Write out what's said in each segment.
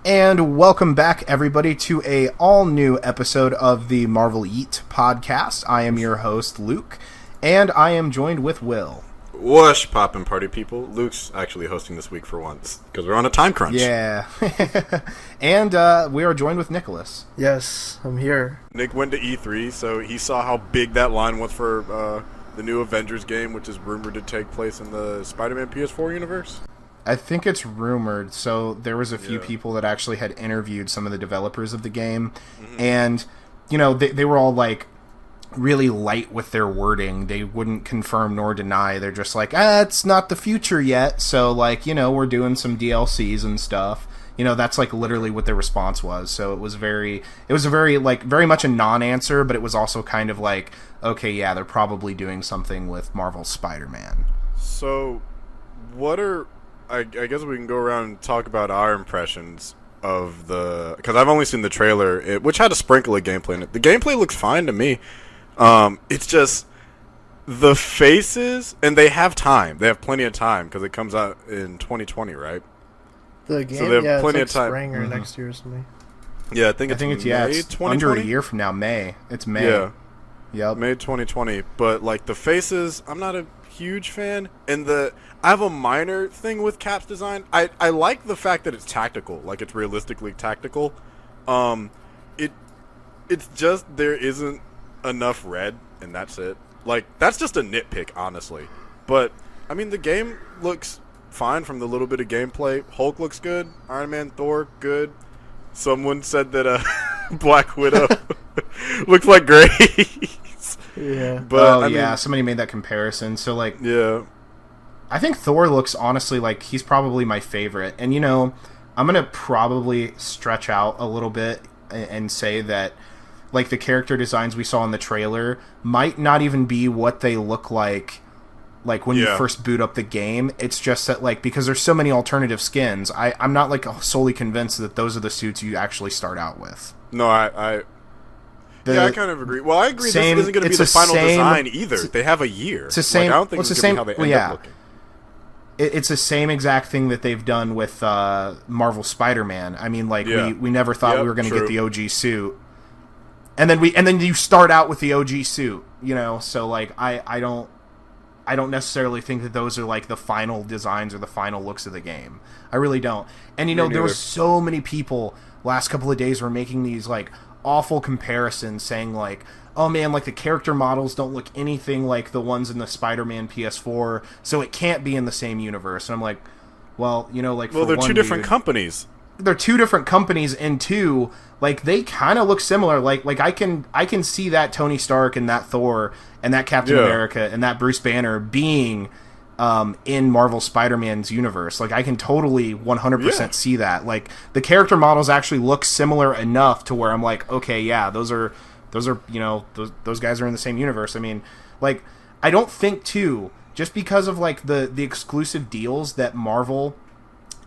And welcome back, everybody, to a all-new episode of the Marvelite podcast. I am your host, Luke, and I am joined with Will. Whoosh, poppin' party people. Luke's actually hosting this week for once, because we're on a time crunch. Yeah. And we are joined with Nicholas. Yes, I'm here. Nick went to E3, so he saw how big that line was for the new Avengers game, which is rumored to take place in the Spider-Man PS4 universe. I think it's rumored, so there was a few people that actually had interviewed some of the developers of the game, and, you know, they were all, like, really light with their wording. They wouldn't confirm nor deny. They're just like, it's not the future yet, so, like, you know, we're doing some DLCs and stuff. You know, that's, like, literally what their response was, so it was very much a non-answer, but it was also kind of like, okay, yeah, they're probably doing something with Marvel's Spider-Man. So, what are... I guess we can go around and talk about our impressions of the... Because I've only seen the trailer, which had a sprinkle of gameplay in it. The gameplay looks fine to me. It's just... The faces... And they have time. They have plenty of time, because it comes out in 2020, right? The game, so they have plenty it's like of time. spring or next year or something. Yeah, I think it's May 2020? Under a year from now, May. It's May. Yeah. Yep. May 2020. But, like, the faces, I'm not a huge fan. And I have a minor thing with Cap's design. I like the fact that it's tactical, like it's realistically tactical. It's just there isn't enough red, and that's it. Like, that's just a nitpick, honestly. But I mean, the game looks fine from the little bit of gameplay. Hulk looks good. Iron Man, Thor, good. Someone said that Black Widow looks like Grace. Yeah. But I yeah, mean, somebody made that comparison. So, like, yeah. I think Thor looks, honestly, like, he's probably my favorite. And, you know, I'm going to probably stretch out a little bit and say that, like, the character designs we saw in the trailer might not even be what they look like when you first boot up the game. It's just that, like, because there's so many alternative skins, I'm not, like, solely convinced that those are the suits you actually start out with. No, I kind of agree. Well, I agree this isn't going to be the final design either. They have a year. It's the same. Like, I don't think it's going to be how they end up looking. It's the same exact thing that they've done with Marvel Spider-Man. I mean, like, we never thought we were going to get the OG suit, and then you start out with the OG suit, you know. So, like, I don't necessarily think that those are, like, the final designs or the final looks of the game. I really don't. And, you know, there were so many people last couple of days were making these, like, awful comparisons, saying, like, oh man, like, the character models don't look anything like the ones in the Spider-Man PS4, so it can't be in the same universe. And I'm like, well, you know, like, well, they're two different companies. They're two different companies, and two, like, they kind of look similar. Like I can see that Tony Stark and that Thor and that Captain America and that Bruce Banner being in Marvel Spider-Man's universe. Like, I can totally 100% see that. Like, the character models actually look similar enough to where I'm like, okay, yeah, those are, you know, those guys are in the same universe. I mean, like, I don't think, too, just because of, like, the exclusive deals that Marvel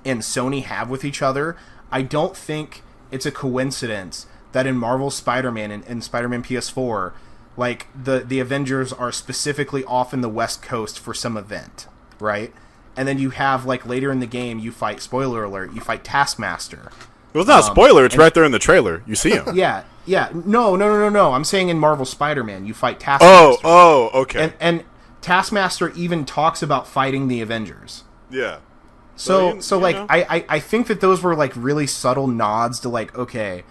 and Sony have with each other, I don't think it's a coincidence that in Marvel Spider-Man and Spider-Man PS4, like, the Avengers are specifically off in the West Coast for some event, right? And then you have, like, later in the game, you fight, spoiler alert, you fight Taskmaster. Well, it's not a spoiler. It's right there in the trailer. You see him. Yeah. No. I'm saying in Marvel Spider-Man, you fight Taskmaster. Oh, okay. And Taskmaster even talks about fighting the Avengers. Yeah. So like, I think that those were, like, really subtle nods to, like, okay,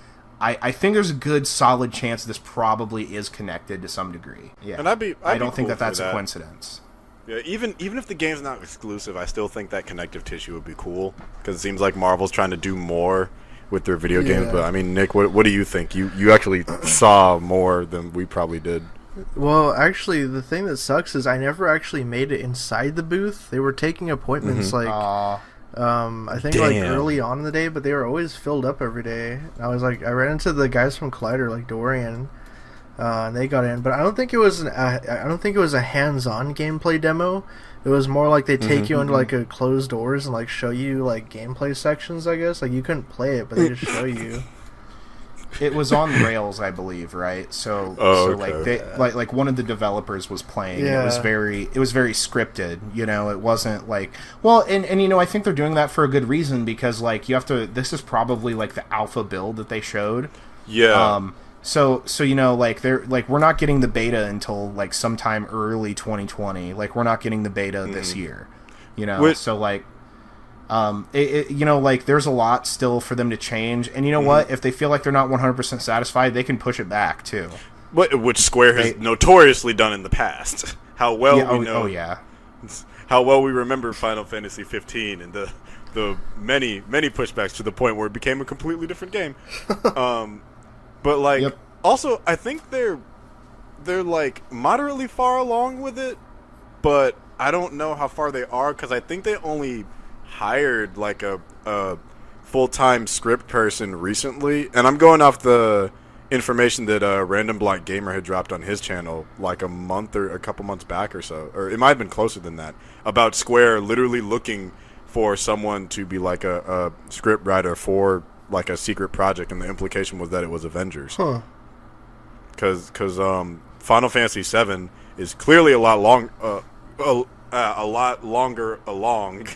I think there's a good, solid chance this probably is connected to some degree. Yeah. And I don't think that's a coincidence. Yeah, even if the game's not exclusive, I still think that connective tissue would be cool, because it seems like Marvel's trying to do more with their video games. But I mean, Nick, what do you think? You actually saw more than we probably did. Well, actually, the thing that sucks is I never actually made it inside the booth. They were taking appointments I think like early on in the day, but they were always filled up every day. I ran into the guys from Collider, like Dorian, and they got in. But I don't think it was a hands-on gameplay demo. It was more like they take you into, like, a closed doors and, like, show you, like, gameplay sections, I guess. Like, you couldn't play it, but they just show you. It was on Rails, I believe, right? So, okay. like one of the developers was playing. Yeah. And it was very scripted. You know, it wasn't like and you know, I think they're doing that for a good reason because like you have to. This is probably like the alpha build that they showed. Yeah. So you know, like we're not getting the beta until like sometime early 2020. Like we're not getting the beta this year. You know, so like. You know, like there's a lot still for them to change, and you know what? If they feel like they're not 100% satisfied, they can push it back too. Which Square has notoriously done in the past. How well we know. Oh yeah. How well we remember Final Fantasy 15 and the many pushbacks to the point where it became a completely different game. But like, also I think they're like moderately far along with it, but I don't know how far they are because I think they only hired like a full-time script person recently, and I'm going off the information that Random Black Gamer had dropped on his channel like a couple months back or so, or it might have been closer than that, about Square literally looking for someone to be like a script writer for like a secret project, and the implication was that it was Avengers. Because Final Fantasy VII is clearly a lot longer along.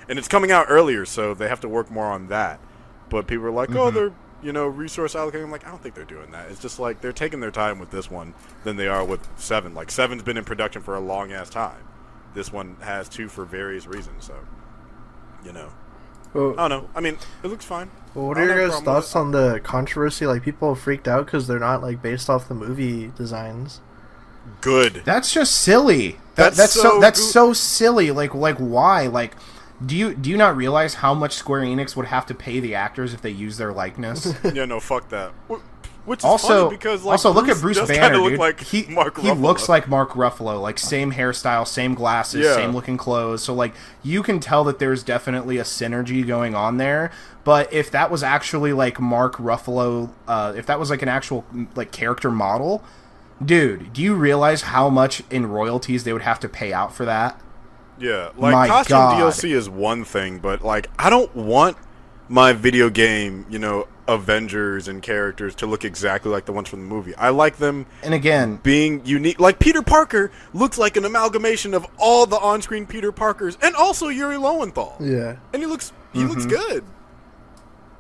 And it's coming out earlier, so they have to work more on that. But people are like, oh, they're, you know, resource allocating. I'm like, I don't think they're doing that. It's just like they're taking their time with this one than they are with 7. Like, 7's been in production for a long-ass time. This one has 2 for various reasons, so, you know. Well, I don't know. I mean, it looks fine. Well, what are your guys' thoughts on the controversy? Like, people freaked out because they're not, like, based off the movie designs. Good. That's just silly. That's so silly. Like why? Like... Do you not realize how much Square Enix would have to pay the actors if they use their likeness? Yeah, no, fuck that. Which is also funny because like look at Bruce Banner, dude. Like he Ruffalo. looks like Mark Ruffalo, like same hairstyle, same glasses, same looking clothes. So like you can tell that there's definitely a synergy going on there. But if that was actually like Mark Ruffalo, if that was like an actual like character model, dude, do you realize how much in royalties they would have to pay out for that? Yeah, like costume DLC is one thing, but like I don't want my video game, you know, Avengers and characters to look exactly like the ones from the movie. I like them, and again, being unique. Like Peter Parker looks like an amalgamation of all the on-screen Peter Parkers, and also Yuri Lowenthal. Yeah, and he looks good.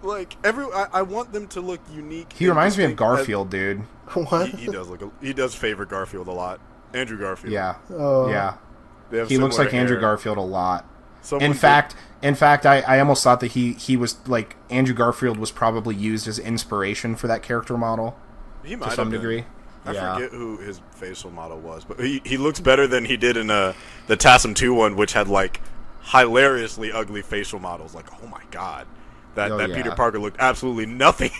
Like I want them to look unique. He reminds me of Garfield, dude. What? He does favor Garfield a lot. Andrew Garfield. Yeah. Oh. Yeah. He looks like Andrew Garfield a lot. In fact, I almost thought that he was like Andrew Garfield was probably used as inspiration for that character model. He might to some degree. I forget who his facial model was, but he looks better than he did in the TASM 2 one, which had like hilariously ugly facial models. Like, oh my god, that Peter Parker looked absolutely nothing.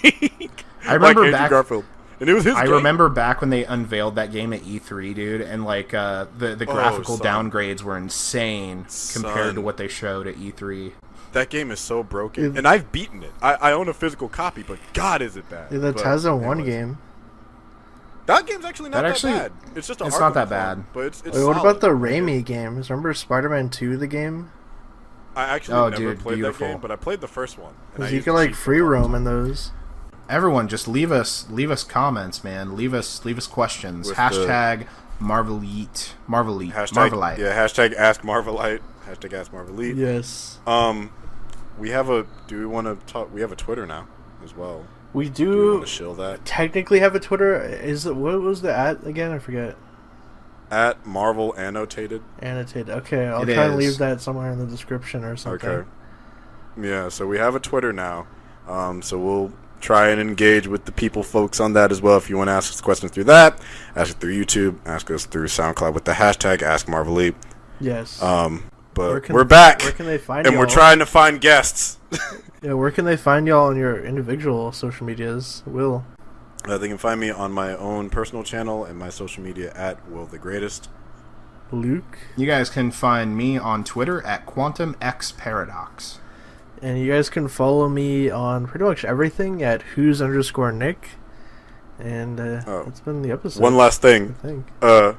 I remember like Andrew Garfield. And it was his game. Remember back when they unveiled that game at E3, dude, and like the graphical downgrades were insane compared to what they showed at E3. That game is so broken, and I've beaten it. I own a physical copy, but God, is it bad? Yeah, the TASM 1 game. That game's actually not that bad. It's just it's not that bad, but it's Wait, what about the Raimi games? Remember Spider-Man 2, the game? I actually never played that game, but I played the first one. Because you can like free roam in those. Everyone, just leave us comments, man. Leave us questions. With hashtag Marvelite. Marvelite. Yeah, hashtag Ask Marvelite. Hashtag Ask Marvelite. Yes. We have a. Do we want to talk? We have a Twitter now as well. We do. Do we want to shill that? Technically, have a Twitter. Is it what was the @ again? I forget. At Marvel Annotated. Annotated. Okay, I'll try and leave that somewhere in the description or something. Okay. Yeah, so we have a Twitter now. So we'll try and engage with the folks on that as well. If you want to ask us questions through that, ask it through YouTube, ask us through SoundCloud with the hashtag AskMarvelite. Yes. But we're back. Where can they find and y'all? We're trying to find guests. Yeah, where can they find y'all on your individual social medias, Will? They can find me on my own personal channel and my social media at Will the Greatest. Luke? You guys can find me on Twitter at QuantumXParadox. And you guys can follow me on pretty much everything at who's_Nick. And that's been the episode. One last thing. I think.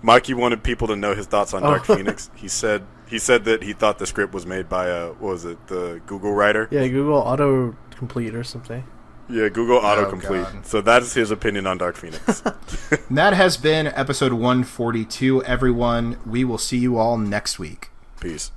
Mikey wanted people to know his thoughts on Dark Phoenix. He said that he thought the script was made by what was it, the Google writer? Yeah, Google autocomplete or something. Yeah, Google God. autocomplete. So that's his opinion on Dark Phoenix. That has been episode 142, everyone. We will see you all next week. Peace.